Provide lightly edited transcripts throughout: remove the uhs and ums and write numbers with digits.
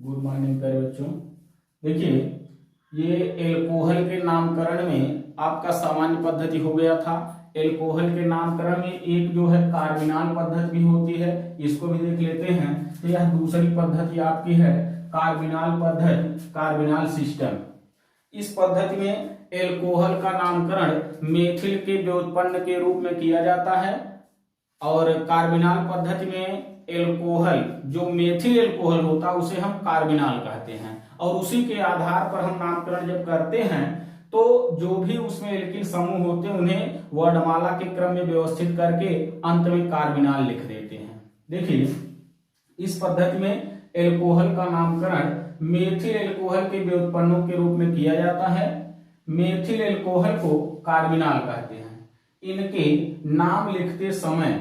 Good morning प्यारे बच्चों। देखिए, ये एल्कोहल के नामकरण में आपका सामान्य पद्धति हो गया था। एल्कोहल के नामकरण में एक जो है कार्बिनाल पद्धति भी होती है, इसको भी देख लेते हैं। तो यह दूसरी पद्धति आपकी है कार्बिनाल पद्धति, कार्बिनाल सिस्टम। इस पद्धति में एल्कोहल का नामकरण मेथिल के व्युत्पन्न के रूप में किया जाता है और कार्बिनाल पद्धति में एल्कोहल जो मेथिल एल्कोहल होता है उसे हम कार्बिनाल कहते हैं और उसी के आधार पर हम नामकरण जब करते हैं तो जो भी उसमें एल्किल समूह होते हैं उन्हें वर्णमाला के क्रम में व्यवस्थित करके अंत में कार्बिनाल लिख देते हैं। देखिए, इस पद्धति में एल्कोहल का नामकरण मेथिल एल्कोहल के व्युत्पन्नों के रूप में किया जाता है। मेथिल एल्कोहल को कार्बिनाल कहते हैं। इनके नाम लिखते समय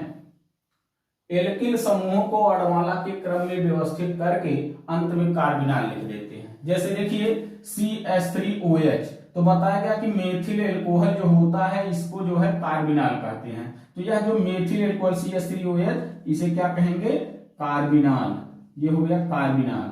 एल्किल समूहों को वर्णमाला के क्रम में व्यवस्थित करके अंत में कार्बिनाल लिख देते हैं। जैसे देखिए CH3OH, तो बताया गया कि मेथिल एल्कोहल जो होता है इसको जो है कार्बिनाल कहते हैं। तो यह जो मेथिल एल्कोहल CH3OH इसे क्या कहेंगे? कार्बिनाल। ये हो गया कार्बिनाल।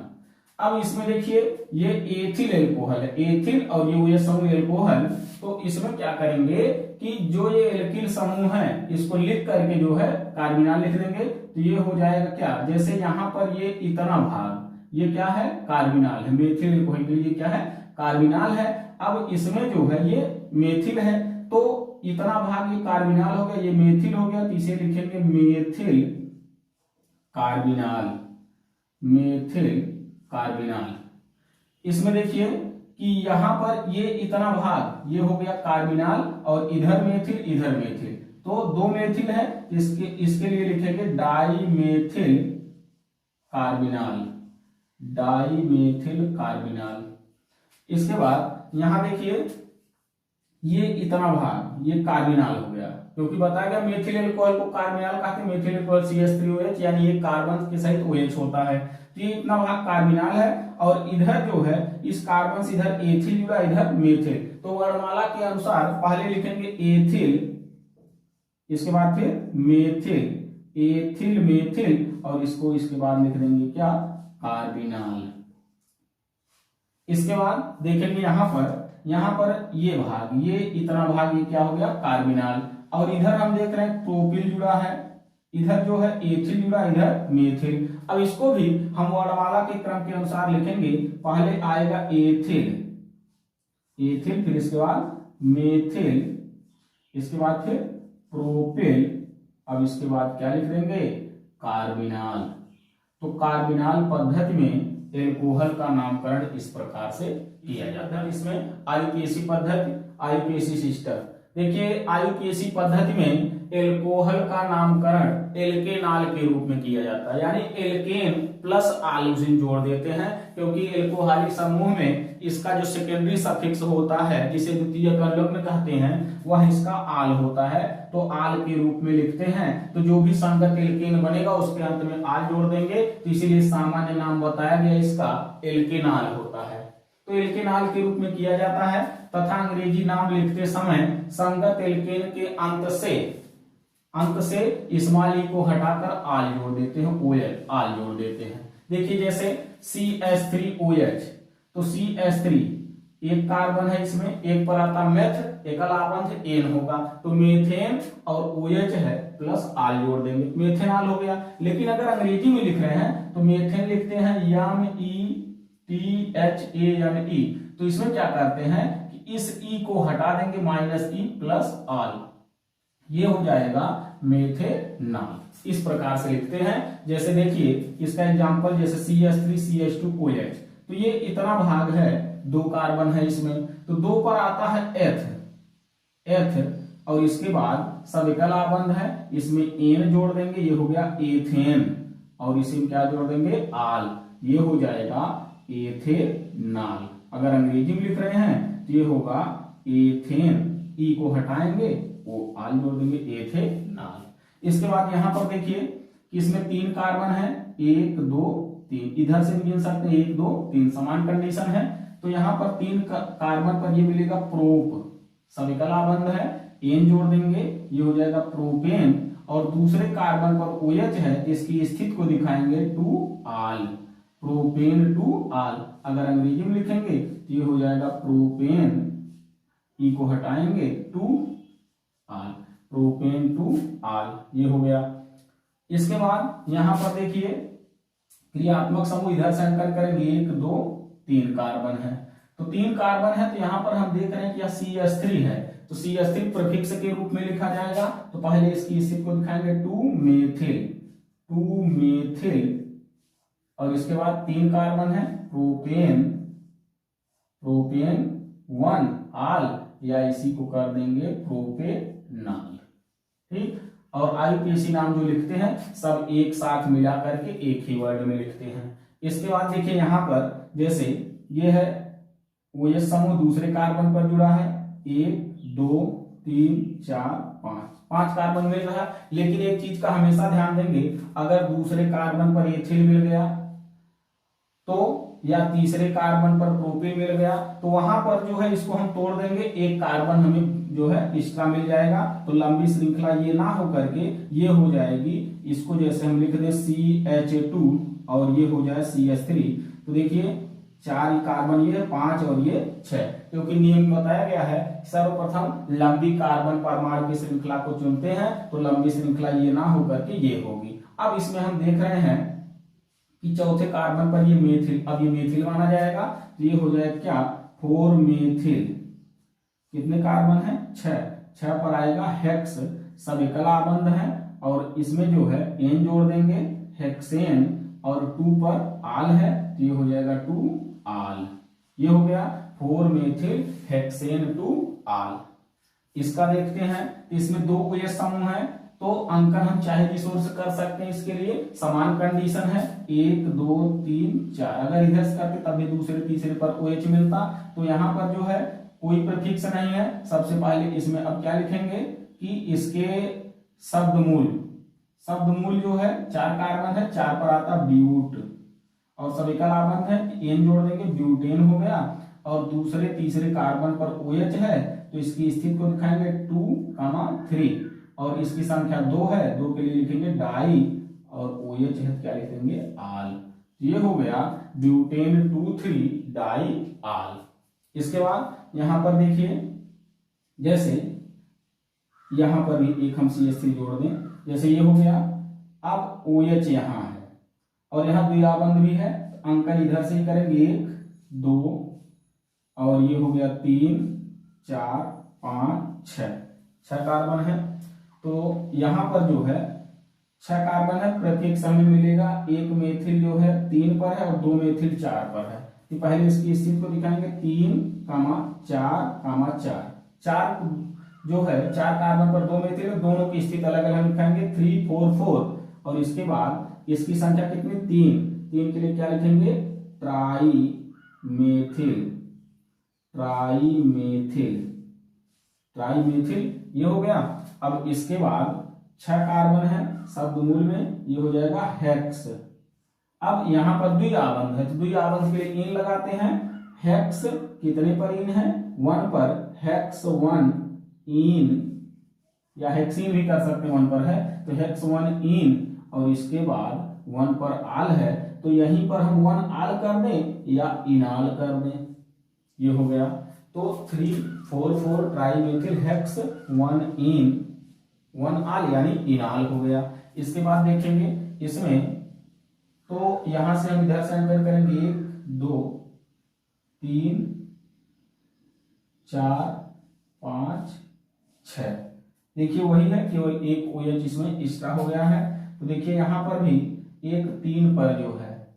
अब इसमें देखिए ये एथिल एल्कोहल है, एथिल और ये OH समूह एल्कोहल। तो इसमें क्या करेंगे कि जो ये एल्किल समूह है इसको लिख करके जो है कार्बिनाल लिख देंगे। तो ये हो जाएगा क्या, जैसे यहाँ पर ये इतना भाग ये क्या है? कार्बिनाल है। मेथिल एल्कोहल के लिए क्या है? कार्बिनाल है। अब इसमें जो है ये मेथिल है तो इतना भाग ये कार्बिनाल हो गया, ये मेथिल हो गया, तो इसे लिखेंगे मेथिल कार्बिनाल, मेथिल कार्बिनाल। इसमें देखिए कि यहाँ पर ये इतना भाग ये हो गया कार्बिनाल और इधर मेथिल इधर मेथिल, तो दो मेथिल है, इसके लिए लिखेंगे dimethyl carbinol, dimethyl carbinol. इसके बाद यहां देखिए ये इतना भाग ये कार्बिनाल हो गया, क्योंकि बताया गया मेथिल एल्कोहल को कार्बिनाल कहते हैं। मेथिल एल्कोहल CH3OH यानी ये कार्बन के सहित OH होता है, तो ये इतना भाग कार्बिनाल है और इधर जो है इस कार्बन से इधर एथिल जुड़ा, इधर मेथिल। तो वर्णमाला के अनुसार पहले लिखेंगे एथिल, इसके बाद फिर मेथिल, एथिल मेथिल और इसको इसके बाद लिख देंगे क्या? कार्बिनाल। इसके बाद देखेंगे यहां पर ये भाग ये इतना भाग ये क्या हो गया? कार्बिनाल। और इधर हम देख रहे हैं प्रोपिल जुड़ा है, इधर जो है एथिल जुड़ा, इधर मेथिल। अब इसको भी हम वर्णमाला के क्रम के अनुसार लिखेंगे। पहले आएगा एथिल, एथिल, फिर इसके बाद मेथिल, इसके बाद फिर प्रोपिल, अब इसके बाद क्या लिख देंगे? कार्बिनाल। तो कार्बिनाल पद्धति में एल्कोहल का नामकरण इस प्रकार से किया जाता है। इसमें IUPAC पद्धति, IUPAC सिस्टम। देखिए IUPAC पद्धति में एल्कोहल का नामकरण एल्केनाल के रूप में किया जाता है, यानी एल्केन प्लस आलूजिन जोड़ देते हैं, क्योंकि एल्कोहलिक समूह में इसका जो सेकेंडरी सफिक्स होता है जिसे द्वितीय संलग्न कहते हैं वह इसका आल होता है, तो आल के रूप में लिखते हैं। तो जो भी संगत एल्केन बनेगा उसके अंत में आल जोड़ देंगे, तो इसीलिए सामान्य नाम बताया गया इसका एल्केनाल होता है। तो एल्केनाल के रूप में किया जाता है तथा अंग्रेजी नाम लिखते समय संगत एल्केन के अंत से स्मॉल ई को हटाकर आल जोड़ देते हैं, OL आल जोड़ देते हैं। देखिए जैसे CH3OH, तो CH3 एक कार्बन है, इसमें एक पर आता मेथ, एकल आबंध एन होगा, तो मेथेन और OH है प्लस आल जोड़ देंगे, मेथेनॉल हो गया। लेकिन अगर अंग्रेजी में लिख रहे हैं तो मेथेन लिखते हैं METHANE, तो इसमें क्या करते हैं कि इस ई को हटा देंगे, -E प्लस आल, ये हो जाएगा मेथेनॉल। इस प्रकार से लिखते हैं। जैसे देखिए इसका एग्जांपल जैसे CH3CH2OH, तो ये इतना भाग है, दो कार्बन है इसमें, तो दो पर आता है एथ और इसके बाद सब एकल आबंध है, इसमें एन जोड़ देंगे, ये हो गया एथेन, और इसी में क्या जोड़ देंगे? आल, ये हो जाएगा एथेनॉल। अगर अंग्रेजी में लिख रहे हैं तो ये होगा एथेन, ई को हटाएंगे वो आल जोड़ देंगे, एथेनॉल। इसके बाद यहां पर देखिए कि इसमें 3 कार्बन है, 1 2 3, इधर से भी गिन सकते हैं 1 2 3, समान कंडीशन है। तो यहाँ पर 3 कार्बन पर ये मिलेगा प्रोप, सब एकल आबंध है, एन जोड़ देंगे, ये हो जाएगा प्रोपेन, और दूसरे कार्बन पर OH है, इसकी स्थिति को दिखाएंगे 2 आल, प्रोपेन टू आल। अगर अंग्रेजी में लिखेंगे तो ये हो जाएगा प्रोपेन, ई को हटाएंगे, टू आल, प्रोपेन टू आल, ये हो गया। इसके बाद यहां पर देखिए क्रियात्मक समूह इधर से अंकन करेंगे, 1 2 3 कार्बन है, तो 3 कार्बन है, तो यहां पर हम देख रहे हैं कि यह CH3 है, तो CH3 प्रीफिक्स के रूप में लिखा जाएगा। तो पहले इसकी स्थिति को दिखाएंगे 2 मेथिल, और इसके बाद 3 कार्बन है, प्रोपेन 1 आल, या इसी को कर देंगे प्रोपेनॉल, ठीक। और IUPAC नाम जो लिखते हैं सब एक साथ मिला करके एक ही वर्ड में लिखते हैं। इसके बाद देखिए यहां पर जैसे ये है OH समूह दूसरे कार्बन पर जुड़ा है, 1 2 3 4 5 कार्बन मिल रहा है। लेकिन एक चीज का हमेशा ध्यान देंगे, अगर दूसरे कार्बन पर एथिल मिल गया तो, या तीसरे कार्बन पर प्रोपेन मिल गया तो वहां पर जो है इसको हम तोड़ देंगे, एक कार्बन हमें जो है एक्स्ट्रा मिल जाएगा। तो लंबी श्रृंखला ये ना हो करके ये हो जाएगी, इसको जैसे हम लिख दे CH2 और ये हो जाए CH3। तो देखिए 4 कार्बन ये 5 और ये 6, क्योंकि नियम बताया गया है सर्वप्रथम लंबी कार्बन परमाणु की श्रृंखला को चुनते हैं, तो लंबी श्रृंखला ये ना हो करके ये होगी। अब इसमें हम देख रहे हैं कि चौथे कार्बन पर ये मेथिल, अब ये मेथिल माना जाएगा, तो ये हो जाएगा क्या 4 मेथिल। कितने कार्बन है 6 पर आएगा हेक्स, सब एकल आबंध है, और इसमें जो है N जोड़ देंगे हेक्सेन, और 2 पर आल है, तो ये हो जाएगा 2 आल, ये हो गया 4 मेथिल हेक्सेन 2 आल। इसका देखते हैं, इसमें 2 OH समूह है, तो अंकन हम चाहे जिस ओर से कर सकते हैं। इसके लिए समान कंडीशन है, 1 2 3 4, अगर इधर से करते तब भी दूसरे तीसरे पर OH मिलता। तो यहाँ पर जो है कोई प्रीफिक्स नहीं है। सबसे पहले इसमें अब क्या लिखेंगे कि इसके शब्द मूल जो है 4 कार्बन है, 4 पर आता ब्यूट, और सब एकल आबंध है, N जोड़ देंगे, ब्यूटेन हो गया। और दूसरे तीसरे कार्बन पर OH है, तो इसकी स्थिति को दिखाएंगे 2 3, और इसकी संख्या 2 है, 2 के लिए लिखेंगे डाई, और OH है क्या लिखेंगे आल। ये हो गया ब्यूटेन 2,3 डाई आल। इसके बाद यहां पर देखिए जैसे यहां पर भी एक हम CH3 जोड़ दें, जैसे ये हो गया। अब OH यहां है और यहां द्विआबंध भी है, तो अंकन इधर से ही करेंगे 1 2, और ये हो गया 3 4 5 6 कार्बन है। तो यहां पर जो है 6 कार्बन है, प्रत्येक समय मिलेगा, एक मेथिल जो है 3 पर है और 2 मेथिल 4 पर है। तो पहले इसकी स्थिति को दिखाएंगे 3 4 4 जो है 4 कार्बन पर 2 मेथिल, दोनों की स्थिति अलग अलग दिखाएंगे 3 4 4, और इसके बाद इसकी संख्या कितनी 3 के लिए क्या लिखेंगे ट्राई मेथिल, ये हो गया। अब इसके बाद 6 कार्बन है शब्द मूल में, ये हो जाएगा हेक्स। अब यहां पर द्विआबंध है, तो द्विआबंध के लिए इन लगाते हैं। हेक्स कितने पर इन है 1 पर, हेक्स 1 इन, या हेक्सीन भी कर सकते हैं, 1 पर है तो हेक्स 1 इन, और इसके बाद 1 पर आल है, तो यहीं पर हम 1 आल कर दें या इनाल कर दें, ये हो गया। तो 3 4 4 ट्राई मेथिल हेक्स 1 इन 1 आल यानी इनाल हो गया। इसके बाद देखेंगे इसमें, तो यहां से हम इधर से एंटर करेंगे 1 2 3 4 5 6, देखिए वही है, केवल एक OH इसमें एक्स्ट्रा हो गया है। तो देखिए यहां पर भी 1 3 पर जो है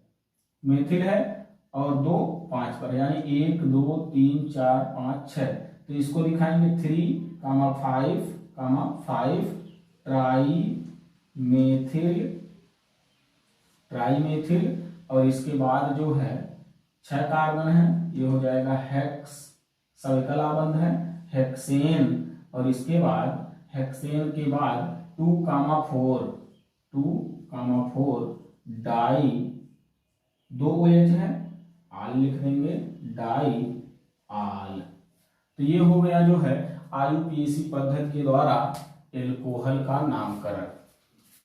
मेथिल है और 2 5 पर, यानी 1 2 3 4 5 6, तो इसको दिखाएंगे 3 5 ट्राई मेथिल, और इसके बाद जो है 6 कार्बन है, ये हो जाएगा हेक्स, सब एकल आबंध है, हेक्सेन, और इसके बाद हेक्सेन के बाद 2 4 डाई, 2 OH है, आल लिख देंगे डाई आल। तो ये हो गया जो है IUPAC पद्धति के द्वारा एल्कोहल का नामकरण।